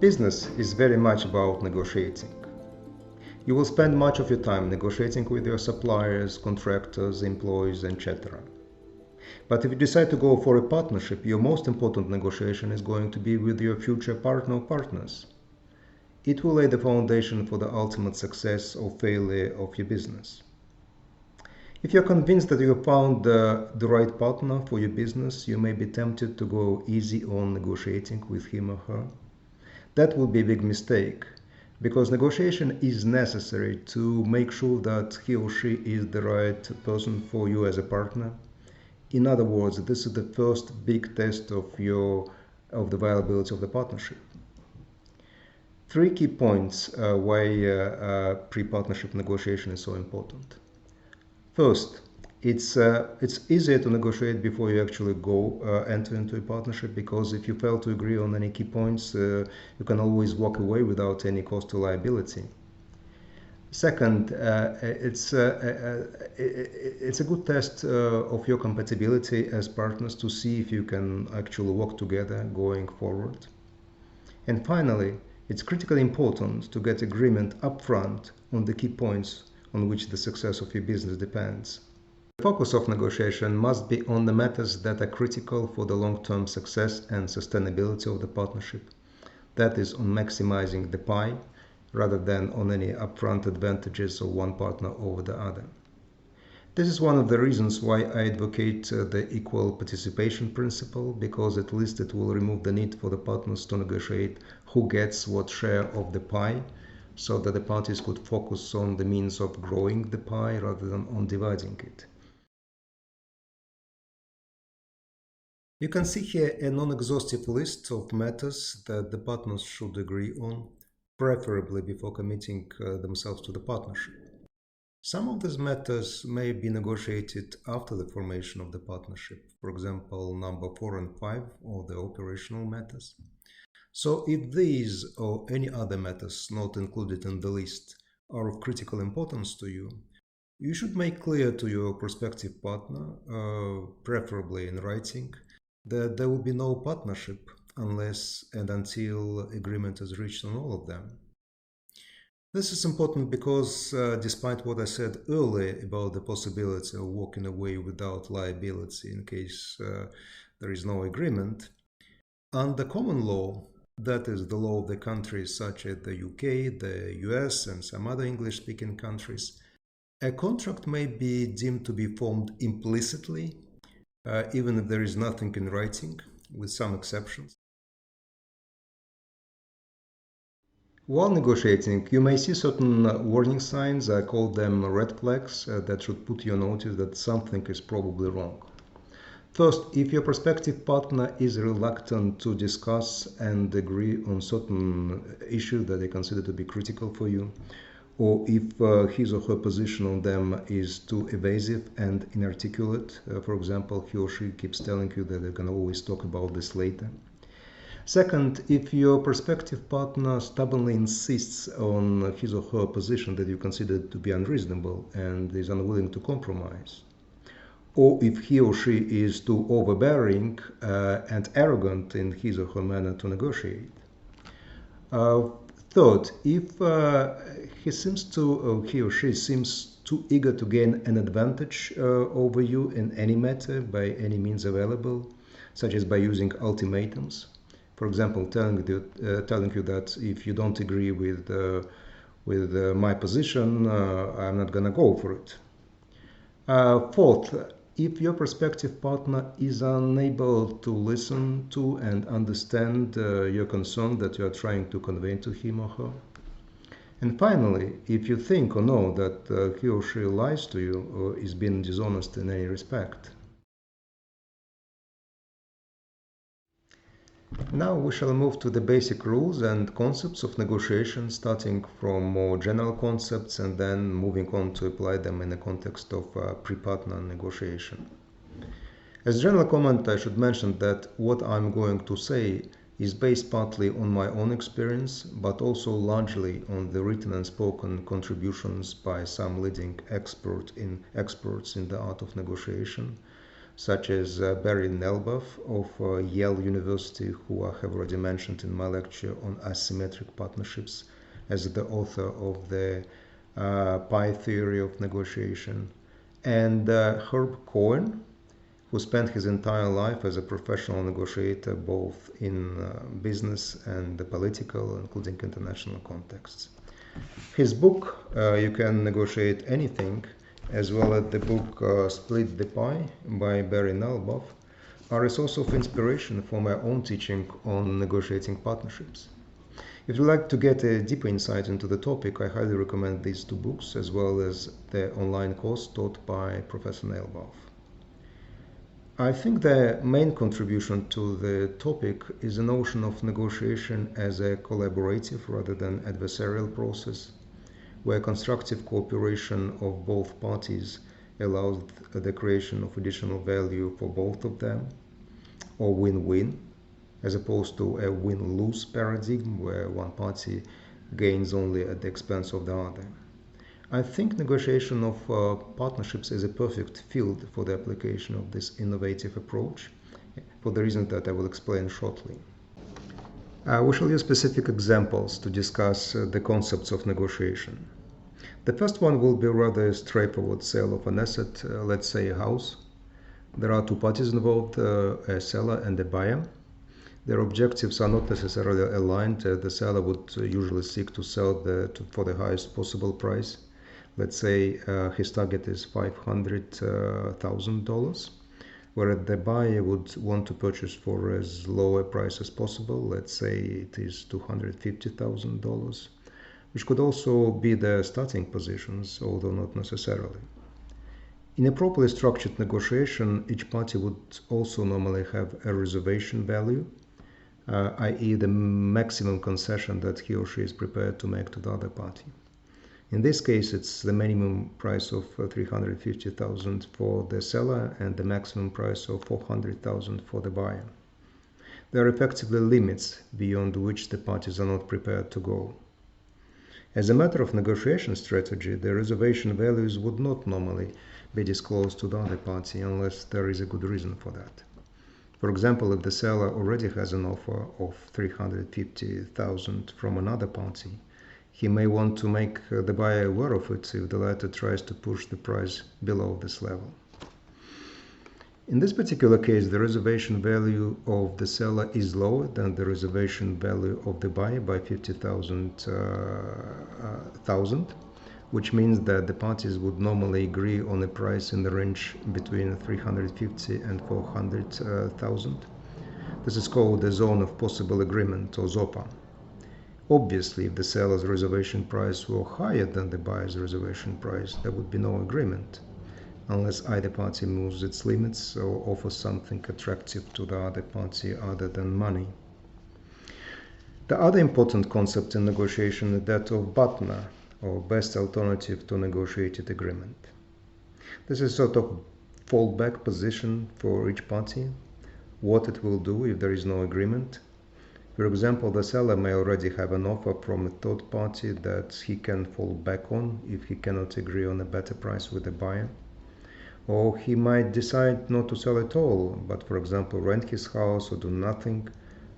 Business is very much about negotiating. You will spend much of your time negotiating with your suppliers, contractors, employees, etc. But if you decide to go for a partnership, your most important negotiation is going to be with your future partner or partners. It will lay the foundation for the ultimate success or failure of your business. If you're convinced that you have found the right partner for your business, you may be tempted to go easy on negotiating with him or her. That would be a big mistake, because negotiation is necessary to make sure that he or she is the right person for you as a partner. In other words, this is the first big test of the viability of the partnership. Three key points why pre-partnership negotiation is so important. First, it's easier to negotiate before you actually go enter into a partnership, because if you fail to agree on any key points, you can always walk away without any cost to liability. Second, it's a good test of your compatibility as partners to see if you can actually work together going forward. And finally, it's critically important to get agreement upfront on the key points on which the success of your business depends. The focus of negotiation must be on the matters that are critical for the long-term success and sustainability of the partnership. That is, on maximizing the pie rather than on any upfront advantages of one partner over the other. This is one of the reasons why I advocate the equal participation principle, because at least it will remove the need for the partners to negotiate who gets what share of the pie, so that the parties could focus on the means of growing the pie rather than on dividing it. You can see here a non-exhaustive list of matters that the partners should agree on, preferably before committing themselves to the partnership. Some of these matters may be negotiated after the formation of the partnership, for example, number 4 and 5, or the operational matters. So if these or any other matters not included in the list are of critical importance to you, you should make clear to your prospective partner, preferably in writing, that there will be no partnership unless and until agreement is reached on all of them. This is important because, despite what I said earlier about the possibility of walking away without liability in case there is no agreement, under common law, that is the law of the countries such as the UK, the US, and some other English-speaking countries, a contract may be deemed to be formed implicitly, even if there is nothing in writing, with some exceptions. While negotiating, you may see certain warning signs, I call them red flags, that should put you on notice that something is probably wrong. First, if your prospective partner is reluctant to discuss and agree on certain issues that they consider to be critical for you, or if his or her position on them is too evasive and inarticulate, for example, he or she keeps telling you that they can always talk about this later. Second, if your prospective partner stubbornly insists on his or her position that you consider to be unreasonable and is unwilling to compromise, or if he or she is too overbearing and arrogant in his or her manner to negotiate. Third, if he or she seems too eager to gain an advantage over you in any matter by any means available, such as by using ultimatums, for example, telling you that if you don't agree with my position, I'm not gonna go for it. Fourth, if your prospective partner is unable to listen to and understand your concern that you are trying to convey to him or her. And finally, if you think or know that he or she lies to you or is being dishonest in any respect. Now we shall move to the basic rules and concepts of negotiation, starting from more general concepts and then moving on to apply them in the context of pre-partner negotiation. As general comment, I should mention that what I'm going to say is based partly on my own experience, but also largely on the written and spoken contributions by some leading experts in the art of negotiation, such as Barry Nelboff of Yale University, who I have already mentioned in my lecture on asymmetric partnerships as the author of the Pi theory of negotiation, and Herb Cohen, who spent his entire life as a professional negotiator both in business and the political, including international contexts. His book, You Can Negotiate Anything, as well as the book Split the Pie by Barry Nalbov, are a source of inspiration for my own teaching on negotiating partnerships. If you'd like to get a deeper insight into the topic, I highly recommend these two books, as well as the online course taught by Professor Nalbov. I think the main contribution to the topic is the notion of negotiation as a collaborative rather than adversarial process, where constructive cooperation of both parties allows the creation of additional value for both of them, or win-win, as opposed to a win-lose paradigm where one party gains only at the expense of the other. I think negotiation of partnerships is a perfect field for the application of this innovative approach, for the reasons that I will explain shortly. We shall use specific examples to discuss the concepts of negotiation. The first one will be rather a straightforward sale of an asset, let's say a house. There are two parties involved, a seller and a buyer. Their objectives are not necessarily aligned. The seller would usually seek to sell for the highest possible price. Let's say his target is $500,000, whereas the buyer would want to purchase for as low a price as possible. Let's say it is $250,000, which could also be the starting positions, although not necessarily. In a properly structured negotiation, each party would also normally have a reservation value, i.e. the maximum concession that he or she is prepared to make to the other party. In this case, it's the minimum price of $350,000 for the seller and the maximum price of $400,000 for the buyer. There are effectively limits beyond which the parties are not prepared to go. As a matter of negotiation strategy, the reservation values would not normally be disclosed to the other party unless there is a good reason for that. For example, if the seller already has an offer of $350,000 from another party, he may want to make the buyer aware of it if the latter tries to push the price below this level. In this particular case, the reservation value of the seller is lower than the reservation value of the buyer by $50,000, which means that the parties would normally agree on a price in the range between $350,000 and $400,000. This is called the zone of possible agreement, or ZOPA. Obviously, if the seller's reservation price were higher than the buyer's reservation price, there would be no agreement, unless either party moves its limits or offers something attractive to the other party other than money. The other important concept in negotiation is that of BATNA, or best alternative to negotiated agreement. This is sort of fallback position for each party, what it will do if there is no agreement. For example, the seller may already have an offer from a third party that he can fall back on if he cannot agree on a better price with the buyer. Or he might decide not to sell at all, but for example rent his house or do nothing,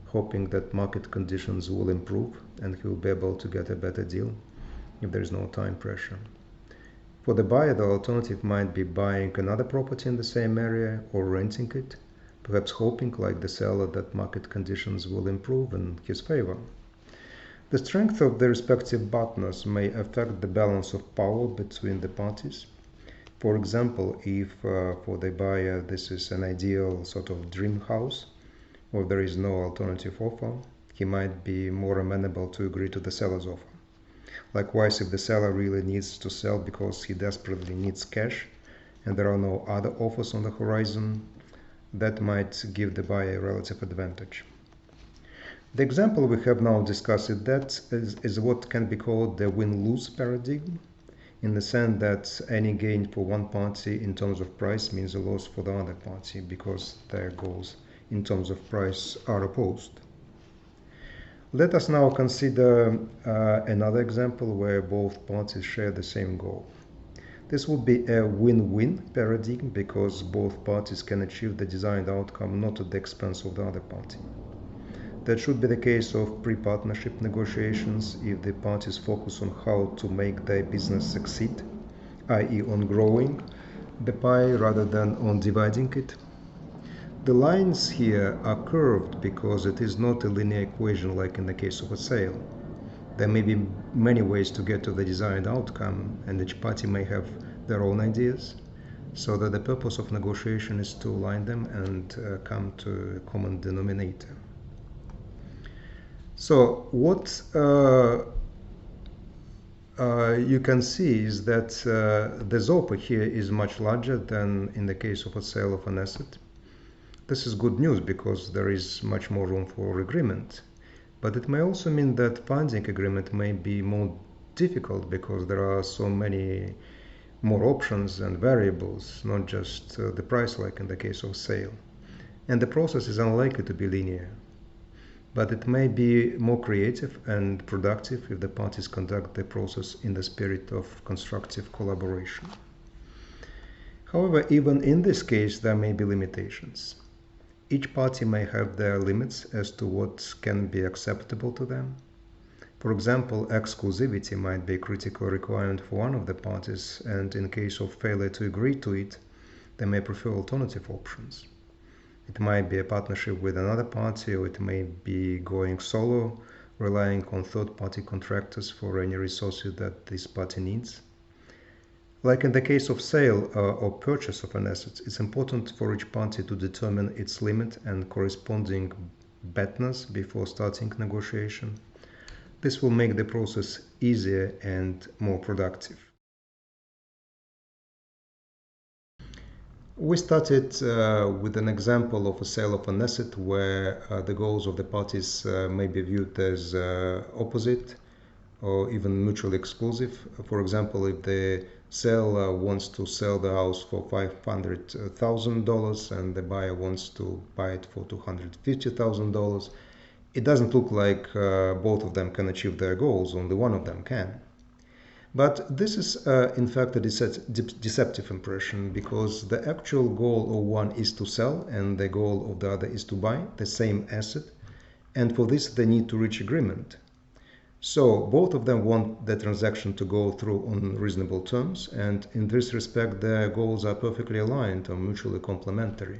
hoping that market conditions will improve and he will be able to get a better deal if there is no time pressure. For the buyer, the alternative might be buying another property in the same area or renting it, perhaps hoping, like the seller, that market conditions will improve in his favor. The strength of the respective partners may affect the balance of power between the parties. For example, if for the buyer this is an ideal sort of dream house, or there is no alternative offer, he might be more amenable to agree to the seller's offer. Likewise, if the seller really needs to sell because he desperately needs cash and there are no other offers on the horizon, that might give the buyer a relative advantage. The example we have now discussed is what can be called the win-lose paradigm, in the sense that any gain for one party in terms of price means a loss for the other party because their goals in terms of price are opposed. Let us now consider another example where both parties share the same goal. This would be a win-win paradigm because both parties can achieve the desired outcome not at the expense of the other party. That should be the case of pre-partnership negotiations if the parties focus on how to make their business succeed, i.e. on growing the pie rather than on dividing it. The lines here are curved because it is not a linear equation like in the case of a sale. There may be many ways to get to the desired outcome, and each party may have their own ideas, so that the purpose of negotiation is to align them and come to a common denominator. So what you can see is that the ZOPA here is much larger than in the case of a sale of an asset. This is good news because there is much more room for agreement. But it may also mean that finding agreement may be more difficult because there are so many more options and variables, not just the price like in the case of sale. And the process is unlikely to be linear. But it may be more creative and productive if the parties conduct the process in the spirit of constructive collaboration. However, even in this case, there may be limitations. Each party may have their limits as to what can be acceptable to them. For example, exclusivity might be a critical requirement for one of the parties, and in case of failure to agree to it, they may prefer alternative options. It might be a partnership with another party, or it may be going solo, relying on third-party contractors for any resources that this party needs. Like in the case of sale or purchase of an asset, it's important for each party to determine its limit and corresponding badness before starting negotiation. This will make the process easier and more productive. We started with an example of a sale of an asset where the goals of the parties may be viewed as opposite or even mutually exclusive. For example, if the seller wants to sell the house for $500,000 and the buyer wants to buy it for $250,000, it doesn't look like both of them can achieve their goals, only one of them can. But this is in fact a deceptive impression because the actual goal of one is to sell and the goal of the other is to buy the same asset, and for this they need to reach agreement. So both of them want the transaction to go through on reasonable terms, and in this respect their goals are perfectly aligned or mutually complementary.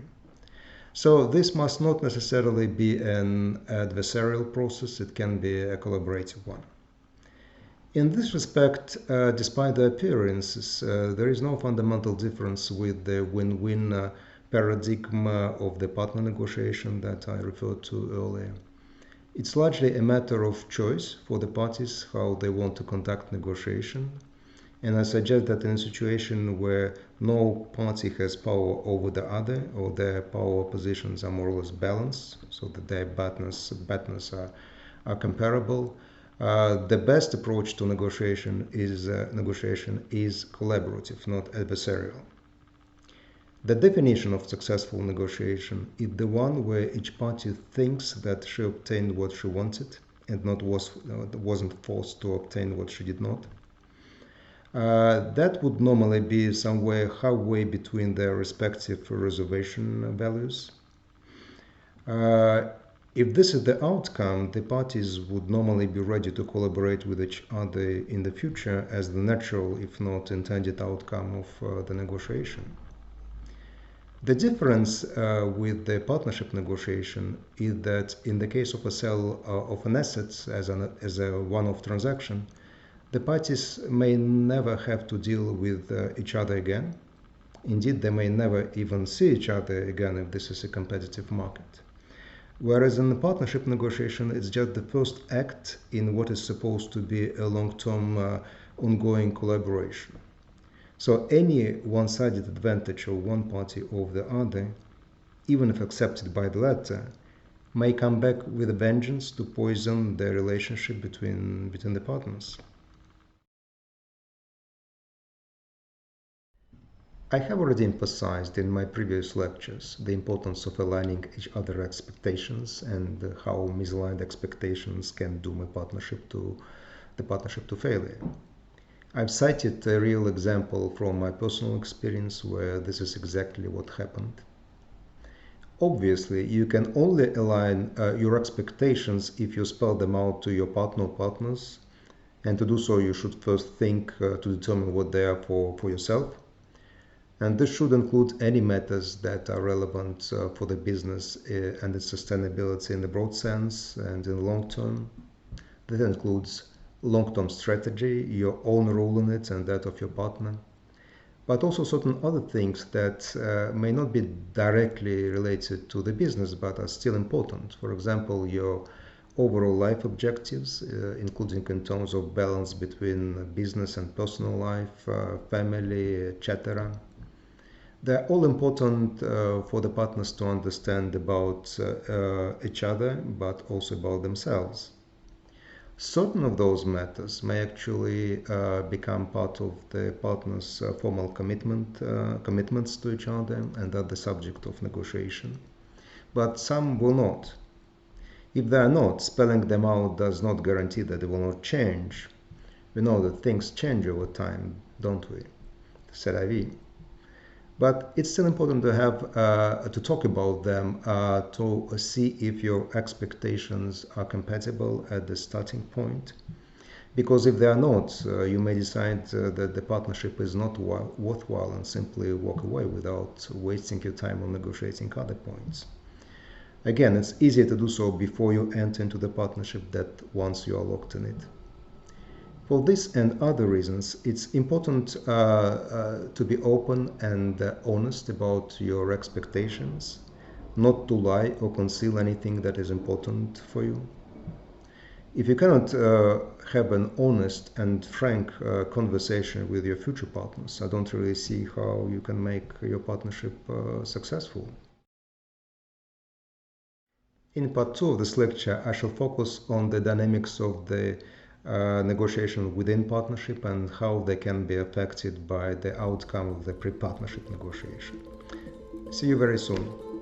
So this must not necessarily be an adversarial process, it can be a collaborative one. In this respect, despite the appearances, there is no fundamental difference with the win-win paradigm of the partner negotiation that I referred to earlier. It's largely a matter of choice for the parties how they want to conduct negotiation, and I suggest that in a situation where no party has power over the other or their power positions are more or less balanced, so that their badness are comparable, the best approach to negotiation is collaborative, not adversarial. The definition of successful negotiation is the one where each party thinks that she obtained what she wanted and wasn't forced to obtain what she did not. That would normally be somewhere halfway between their respective reservation values. If this is the outcome, the parties would normally be ready to collaborate with each other in the future as the natural, if not intended, outcome of the negotiation. The difference with the partnership negotiation is that in the case of a sale of an asset as a one-off transaction, the parties may never have to deal with each other again. Indeed, they may never even see each other again if this is a competitive market. Whereas in the partnership negotiation, it's just the first act in what is supposed to be a long-term ongoing collaboration. So any one-sided advantage of one party over the other, even if accepted by the latter, may come back with a vengeance to poison the relationship between the partners. I have already emphasized in my previous lectures the importance of aligning each other's expectations and how misaligned expectations can doom the partnership to failure. I've cited a real example from my personal experience where this is exactly what happened. Obviously, you can only align your expectations if you spell them out to your partner or partners, and to do so you should first think to determine what they are for yourself. And this should include any matters that are relevant for the business and its sustainability in the broad sense and in the long term. That includes long-term strategy, your own role in it and that of your partner, but also certain other things that may not be directly related to the business but are still important. For example, your overall life objectives, including in terms of balance between business and personal life, family, etc. They're all important for the partners to understand about each other, but also about themselves. Certain of those matters may actually become part of the partners' formal commitments to each other and are the subject of negotiation, but some will not. If they are not, spelling them out does not guarantee that they will not change. We know that things change over time, don't we? C'est la vie. But it's still important to have to talk about them to see if your expectations are compatible at the starting point. Because if they are not, you may decide that the partnership is not worthwhile and simply walk away without wasting your time on negotiating other points. Again, it's easier to do so before you enter into the partnership than once you are locked in it. For this and other reasons, it's important to be open and honest about your expectations, not to lie or conceal anything that is important for you. If you cannot have an honest and frank conversation with your future partners, I don't really see how you can make your partnership successful. In part 2 of this lecture, I shall focus on the dynamics of the negotiation within partnership and how they can be affected by the outcome of the pre-partnership negotiation. See you very soon.